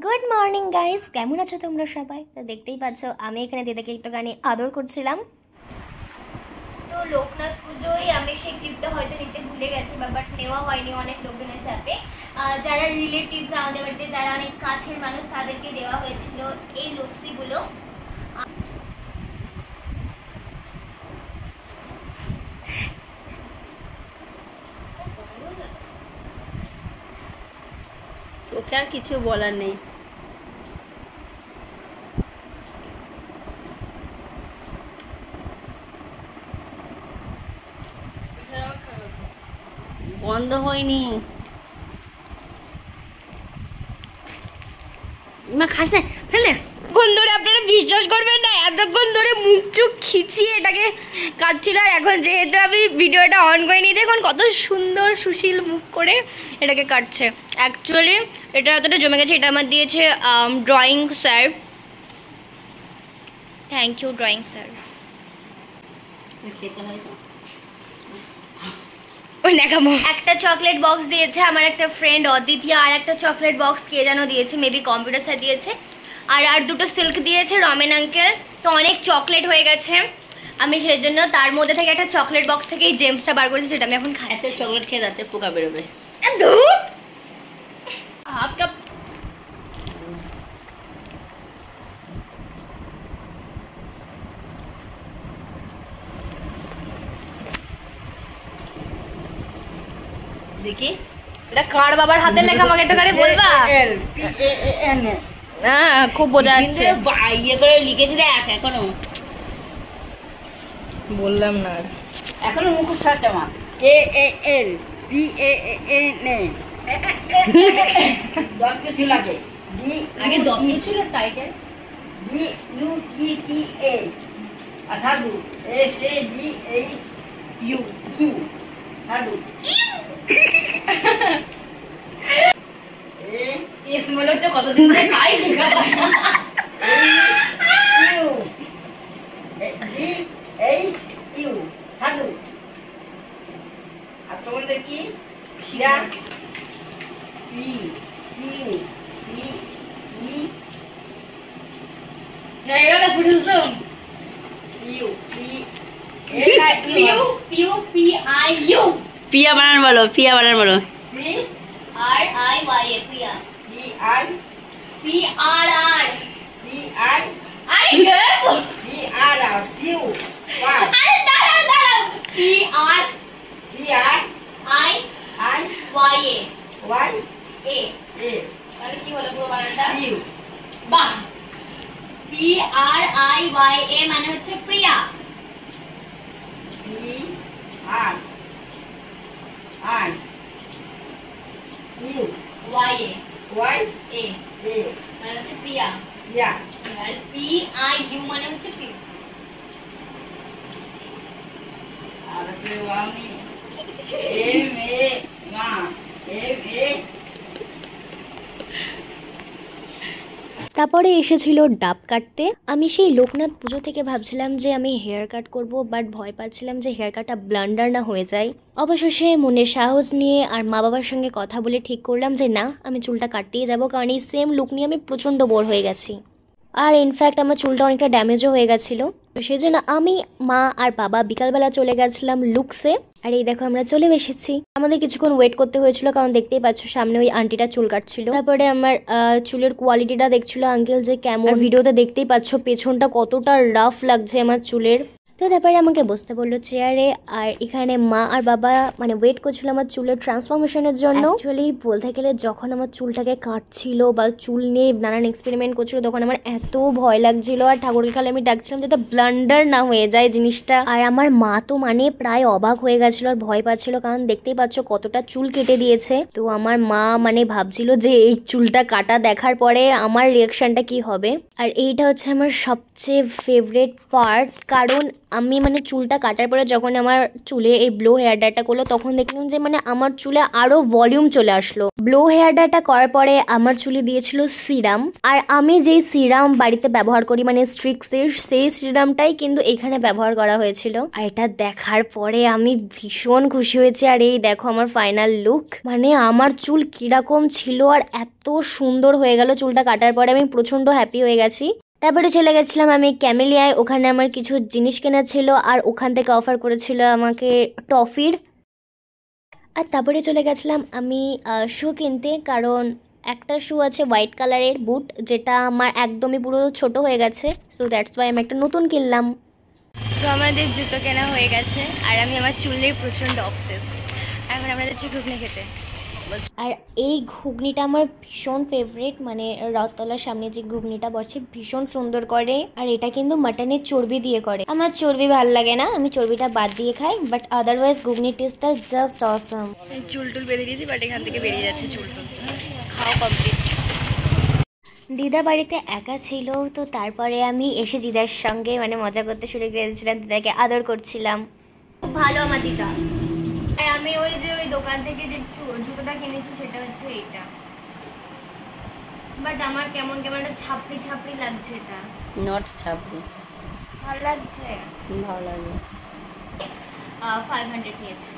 Good morning guys, কেমন আছো তোমরা সবাই? তো দেখতেই পাচ্ছ আমি এখানে দিদাকে একটুখানি আদর করছিলাম। তো লোকনাথ পুজোয় আমি সেই ক্লিপটা হয়তো নিতে ভুলে গেছি, বাট নেওয়া হয়নি অনেক লোকজনের চাপে। যারা রিলেটিভস আমাদের বাড়িতে, যারা অনেক কাছের মানুষ, তাদেরকে দেওয়া হয়েছিল এই লস্যিগুলো। তোকে আর কিছু বলার নেই। বন্ধ হয়নি, মা খাস না, ফেলে। এতক্ষণ ধরে আপনারা বিশ্বাস করবেন না, এতক্ষণ ধরে মুখ চোখ খিচিয়ে এটাকে কাটছিল, আর এখন যেহেতু আমি ভিডিওটা অন করিনি, দেখুন কত সুন্দর সুশীল মুখ করে এটাকে কাটছে। অ্যাকচুয়ালি এটা এতটা জমে গেছে, এটা আমার দিয়েছে drawing sir. Thank you drawing sir. খেতে হয় তো একটা চকলেট বক্স দিয়েছে আমার একটা ফ্রেন্ড অদিতিয়া, আর একটা চকলেট বক্স কে যেন দিয়েছে, মেবি কম্পিউটার স্যার দিয়েছে, আর দুটো সিল্ক দিয়েছে রমেন আঙ্কেল। তো অনেক চকলেট হয়ে গেছে, আমি সেই জন্য তার মধ্যে থেকে একটা চকলেট বক্স থেকে এই জেমসটা বার করেছি, যেটা আমি এখন খাই। এত চকলেট খেয়ে দাঁতে পোকা বেরোবে। হাফ কাপ দেখি এটা কার বাবার হাতের লেখা, আমাকে একটু করে বলবা? হ্যাঁ, খুব বোঝা যাচ্ছে। ইয়ে করে লিখেছি দেখ, এখনো বললাম না, এখনো মুখ ছাড়ছে আমার। দত্ত ছিল আগে, আগে দত্ত ছিল টাইটেল। DUTTA সাধু, SADHU সাধু। এস মনে হচ্ছে কতদিন ধরে খাই লেখা পাই না। DHU সাধু। আর তোমাদের কি? শিরা এগুলো ফুটুসুম পিয়া বানান বলো, পিয়া বানান বলো। RIYA প্রিয়া। PRR আরে গো, আরে দাঁড়াও PRIYA তাহলে কি হলো পুরো বানানটা? বাহ, PRIYA মানে হচ্ছে প্রিয়া। YA মানে হচ্ছে প্রিয়া, আর PIU মানে হচ্ছে পিউ। তারপরে এসেছিল ডাব কাটতে। আমি সেই লোকনাথ পুজো থেকে ভাবছিলাম যে আমি হেয়ার কাট করব, বাট ভয় পাচ্ছিলাম যে হেয়ার কাটটা ব্লান্ডার না হয়ে যায়। অবশেষে মনে সাহস নিয়ে আর মা বাবার সঙ্গে কথা বলে ঠিক করলাম যে না, আমি চুলটা কাটতেই যাব, কারণ এই সেম লুক নিয়ে আমি প্রচণ্ড বোর হয়ে গেছি, আর ইনফ্যাক্ট আমার চুলটা অনেকটা ড্যামেজও হয়ে গেছিলো। তো সেই জন্য আমি, মা আর বাবা বিকালবেলা চলে গেছিলাম লুকসে। আর এই দেখো আমরা চলে এসেছি। আমাদের কিছুক্ষণ ওয়েট করতে হয়েছিল, কারণ দেখতেই পাচ্ছ সামনে ওই আন্টিটা চুল কাটছিল। তারপরে আমার চুলের কোয়ালিটিটা দেখছিল আঙ্কেল যে কেমন। ভিডিওতে দেখতেই পাচ্ছ পেছনটা কতটা রাফ লাগছে আমার চুলের। তো তারপরে আমাকে বসতে বললো চেয়ারে, আর এখানে মা আর বাবা মানে ওয়েট করছিল আমার চুলের ট্রান্সফরমেশনের জন্য। অ্যাকচুয়ালি বলতে গেলে যখন আমার চুলটাকে কাটছিল বা চুল নিয়ে নানান এক্সপেরিমেন্ট করছিল, তখন আমার এত ভয় লাগছিল, আর ঠাকুরকে খালি আমি ডাকছিলাম যাতে ব্লান্ডার না হয়ে যায় জিনিসটা। আর আমার মা তো মানে প্রায় অবাক হয়ে গেছিল আর ভয় পাচ্ছিল, কারণ দেখতেই পাচ্ছ কতটা চুল কেটে দিয়েছে। তো আমার মা মানে ভাবছিল যে এই চুলটা কাটা দেখার পরে আমার রিয়াকশনটা কি হবে। আর এইটা হচ্ছে আমার সবচেয়ে ফেভারিট পার্ট, কারণ আমি মানে চুলটা কাটার পরে যখন আমার চুলে এই ব্লো হেয়ার ডাইটা করলো তখন দেখলাম যে মানে আমার চুলে আরো ভলিউম চলে আসলো। ব্লো হেয়ার ডাইটা করার পরে আমার চুলে দিয়েছিল সিরাম, আর আমি যেই সিরাম বাড়িতে ব্যবহার করি মানে স্ট্রিক্সের, সেই সিরামটাই কিন্তু এখানে ব্যবহার করা হয়েছিল। আর এটা দেখার পরে আমি ভীষণ খুশি হয়েছি। আর এই দেখো আমার ফাইনাল লুক, মানে আমার চুল কিরকম ছিল আর এত সুন্দর হয়ে গেল চুলটা কাটার পরে। আমি প্রচন্ড হ্যাপি হয়ে গেছি। তারপরে চলে গেছিলাম আমি ক্যামেলিয়ায়, ওখানে আমার কিছু জিনিস কেনা ছিল আর ওখান থেকে অফার করেছিল আমাকে টফির। আর তারপরে চলে গেছিলাম আমি শু কিনতে, কারণ একটা শু আছে হোয়াইট কালারের বুট, যেটা আমার একদমই পুরো ছোট হয়ে গেছে, সো দ্যাটস ওয়াই আমি একটা নতুন কিনলাম। তো আমাদের জুতো কেনা হয়ে গেছে আর আমি আমার চুলে প্রচণ্ড অবসেসড। এখন আমরা যাচ্ছি ঘুগনি খেতে। আর এই ঘুগনিটা আমার ভীষণ ফেভারিট, মানে রথতলার সামনে যে ঘুগনিটা বসে ভীষণ সুন্দর করে। আর এটা কিন্তু মাটনের চর্বি দিয়ে করে, আমার চর্বি ভাল লাগে না, আমি চর্বিটা বাদ দিয়ে খাই, বাট আদারওয়াইজ ঘুগনি টেস্টটা জাস্ট অসাম। চুল টুল বেঁধে দিয়েছি, বাট এখান থেকে বেরিয়ে যাচ্ছে চুল টুল। খাওয়া কমপ্লিট। দিদা বাড়িতে একা ছিল, তো তারপরে আমি এসে দিদার সঙ্গে মানে মজা করতে শুরু করেছিলাম, দিদাকে আদর করছিলাম। খুব ভালো আমার দিদা। আর আমি ওই যে ওই দোকান থেকে যে জুতোটা কিনেছি সেটা হচ্ছে এইটা, বাট আমার কেমন কেমন একটা ছাপড়ি ছাপড়ি লাগছে। এটা নট ছাপড়ি, ভালো লাগছে, ভালো লাগবে। 500 নিয়েছে।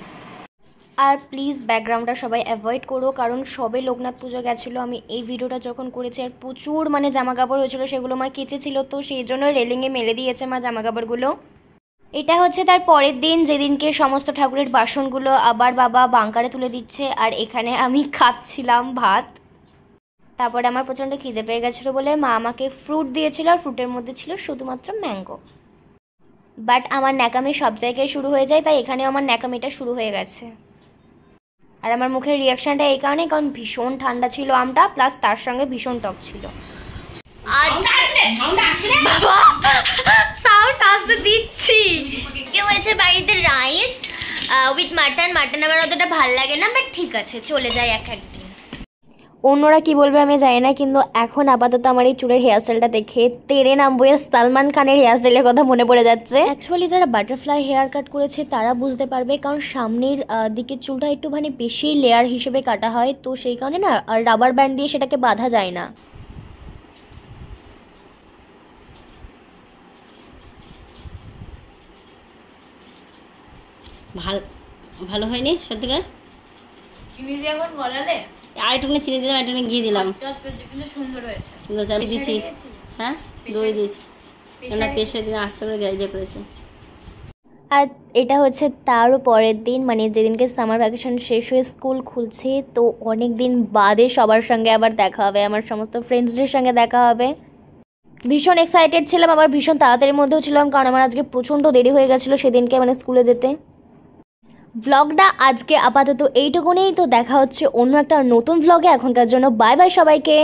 আর প্লিজ ব্যাকগ্রাউন্ডটা সবাই অ্যাভয়েড করো, কারণ সবে লোকনাথ পুজো গেছিলো আমি এই ভিডিওটা যখন করেছি, আর প্রচুর মানে জামা কাপড় হয়েছিল, সেগুলো মা কেচেছিল, তো সেই জন্য রেলিংয়ে মেলে দিয়েছে মা জামা কাপড়গুলো। এটা হচ্ছে তার পরের দিন, যেদিনকে সমস্ত ঠাকুরের বাসনগুলো আবার বাবা বাঙ্কারে তুলে দিচ্ছে, আর এখানে আমি খাচ্ছিলাম ভাত। তারপরে আমার প্রচণ্ড খিদে পেয়ে গেছিলো বলে মা আমাকে ফ্রুট দিয়েছিল, আর ফ্রুটের মধ্যে ছিল শুধুমাত্র ম্যাঙ্গো। বাট আমার ন্যাকামি সব জায়গায় শুরু হয়ে যায়, তাই এখানেও আমার ন্যাকামিটা শুরু হয়ে গেছে। আর আমার মুখের রিয়াকশানটা এই কারণে, কারণ ভীষণ ঠান্ডা ছিল আমটা, প্লাস তার সঙ্গে ভীষণ টক ছিল। সাউন্ড আসতে দিচ্ছি। কেউ হয়েছে বাড়িতে রাইস উইথ মাটন। মাটন আমার অতটা ভাল লাগে না, বাট ঠিক আছে চলে যায় এক একদিন। অন্যরা কি বলবে আমি জানি না, কিন্তু এখন আপাতত আমার এই চুলের হেয়ারস্টাইলটা দেখে তেরে নাম বইয়ের সালমান খানের হেয়ারস্টাইলের কথা মনে পড়ে যাচ্ছে। অ্যাকচুয়ালি যারা বাটারফ্লাই হেয়ার কাট করেছে তারা বুঝতে পারবে, কারণ সামনের দিকে চুলটা একটুখানি বেশি লেয়ার হিসেবে কাটা হয়, তো সেই কারণে না রাবার ব্যান্ড দিয়ে সেটাকে বাঁধা যায় না। ভালো হয়নি সত্যি করে। চিনি দিয়ে এখন গলালে আর একটুখানি চিনি দিলাম, একটুখানি ঘি দিলাম, কিন্তু সুন্দর হয়েছে। সুন্দর চাল দিয়েছি। হ্যাঁ, দই দিয়েছি, আমরা পেশার দিন আস্তে করে গ্যারেজে করেছি। আর এটা হচ্ছে তারও পরের দিন, মানে যেদিনকে সামার ভ্যাকেশন শেষ হয়ে স্কুল খুলছে, তো অনেক দিন বাদে সবার সঙ্গে আবার দেখা হবে, আমার সমস্ত ফ্রেন্ডসদের সঙ্গে দেখা হবে। ভীষণ এক্সাইটেড ছিলাম, আবার ভীষণ তাড়াতাড়ির মধ্যেও ছিলাম, কারণ আমার আজকে প্রচণ্ড দেরি হয়ে গেছিলো সেদিনকে মানে স্কুলে যেতে। ব্লগটা আজকে আপাতত এইটুকুনেই, তো দেখা হচ্ছে অন্য একটা নতুন ব্লগে। এখনকার জন্য বাই বাই সবাইকে।